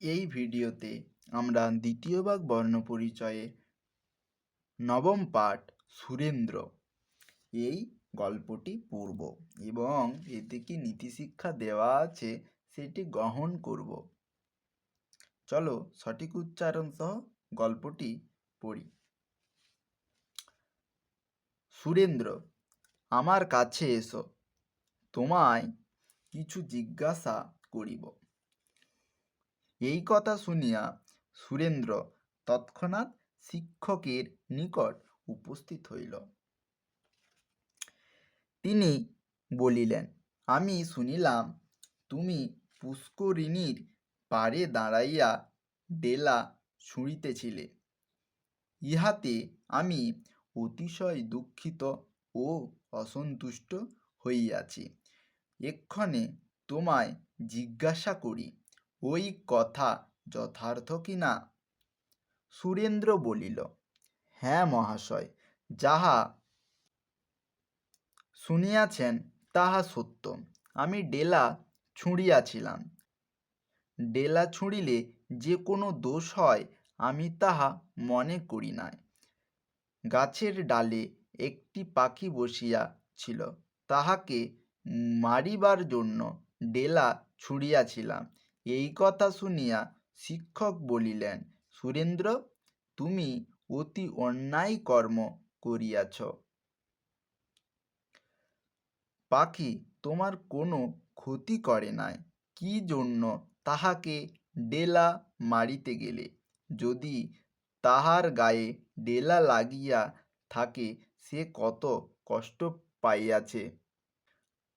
এই ভিডিওতে আমরা দ্বিতীয় ভাগ বর্ণপরিচয়ে নবম পাঠ সুরেন্দ্র এই গল্পটি পড়ব এবং এতে কি নীতিশিক্ষা দেওয়া আছে সেটি গ্রহণ করব। চলো সঠিক উচ্চারণ সহ গল্পটি পড়ি। সুরেন্দ্র, আমার কাছে এসো, তোমায় কিছু জিজ্ঞাসা করিব। এই কথা শুনিয়া সুরেন্দ্র তৎক্ষণাৎ শিক্ষকের নিকট উপস্থিত হইল। তিনি বলিলেন, আমি শুনিলাম তুমি পুষ্করিণীর পাড়ে দাঁড়াইয়া ডেলা ছুঁড়িতেছিলে। ইহাতে আমি অতিশয় দুঃখিত ও অসন্তুষ্ট হইয়াছি। এক্ষণে তোমায় জিজ্ঞাসা করি, ওই কথা যথার্থ কি না? সুরেন্দ্র বলিল, হ্যাঁ মহাশয়, যাহা শুনিয়াছেন তাহা সত্য। আমি ডেলা ছুঁড়িয়াছিলাম। ডেলা ছুঁড়িলে যে কোনো দোষ হয় আমি তাহা মনে করি নাই। গাছের ডালে একটি পাখি বসিয়া ছিল, তাহাকে মারিবার জন্য ডেলা ছুঁড়িয়াছিলাম। এই কথা শুনিয়া শিক্ষক বলিলেন, সুরেন্দ্র, তুমি অতি অন্যায় কর্ম করিয়াছ। পাখি তোমার কোনো ক্ষতি করে নাই, কি জন্য তাহাকে ডেলা মারিতে গেলে? যদি তাহার গায়ে ডেলা লাগিয়া থাকে সে কত কষ্ট পাইয়াছে।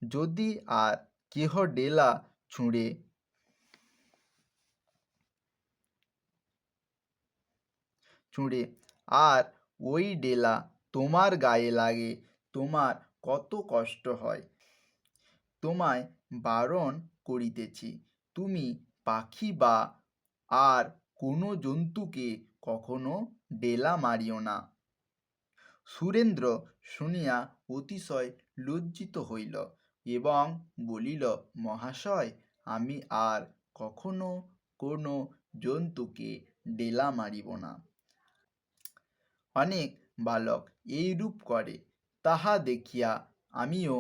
যদি আর কেহ ডেলা ছুঁড়ে আর ওই ডেলা তোমার গায়ে লাগে, তোমার কত কষ্ট হয়। তোমায় বারণ করিতেছি, তুমি পাখি বা আর কোনো জন্তুকে কখনো ডেলা মারিও না। সুরেন্দ্র শুনিয়া অতিশয় লজ্জিত হইল এবং বলিল, মহাশয়, আমি আর কখনো কোনো জন্তুকে ডেলা মারিব না। অনেক বালক এইরূপ করে, তাহা দেখিয়া আমিও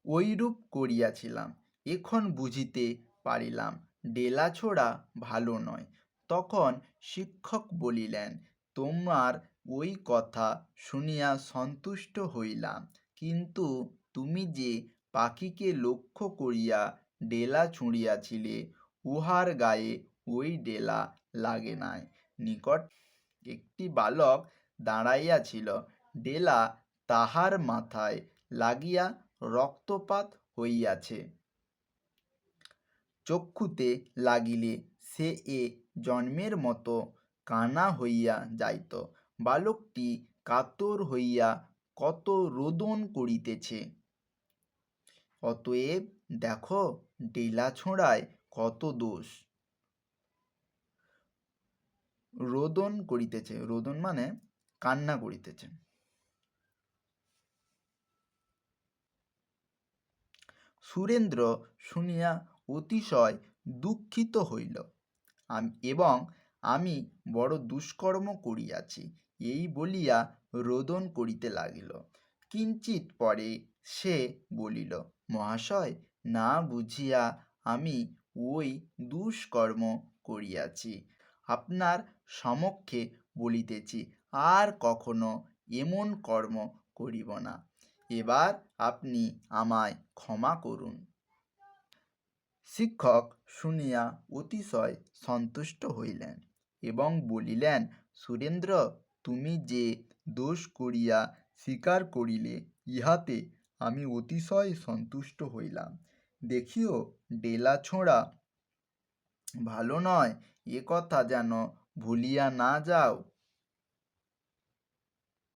ওইরূপ করিয়াছিলাম। এখন বুঝিতে পারিলাম ডেলা ছোড়া ভালো নয়। তখন শিক্ষক বলিলেন, তোমার ওই কথা শুনিয়া সন্তুষ্ট হইলাম, কিন্তু তুমি যে পাখিকে লক্ষ্য করিয়া ডেলা ছুঁড়িয়াছিলে, উহার গায়ে ওই ডেলা লাগে নাই। নিকট একটি বালক দাঁড়াইয়াছিল, ডেলা তাহার মাথায় লাগিয়া রক্তপাত হইয়াছে। চক্ষুতে লাগিলে সে এ জন্মের মতো কানা হইয়া যাইত। বালকটি কাতর হইয়া কত রোদন করিতেছে। অতএব দেখো, ডেলা ছোঁড়ায় কত দোষ। রোদন করিতেছে, রোদন মানে কান্না করিতেছে। সুরেন্দ্র শুনিয়া অতিশয় দুঃখিত হইল এবং আমি বড় দুষ্কর্ম করিয়াছি এই বলিয়া রোদন করিতে লাগিল। কিঞ্চিৎ পরে সে বলিল, মহাশয়, না বুঝিয়া আমি ওই দুষ্কর্ম করিয়াছি। আপনার সমক্ষে বলিতেছি, আর কখনো এমন কর্ম করিব না। এবার আপনি আমায় ক্ষমা করুন। শিক্ষক শুনিয়া অতিশয় সন্তুষ্ট হইলেন এবং বলিলেন, সুরেন্দ্র, তুমি যে দোষ করিয়া স্বীকার করিলে, ইহাতে আমি অতিশয় সন্তুষ্ট হইলাম। দেখিও, ডেলা ছোঁড়া ভালো নয়, এ কথা যেন ভুলিয়া না যাও।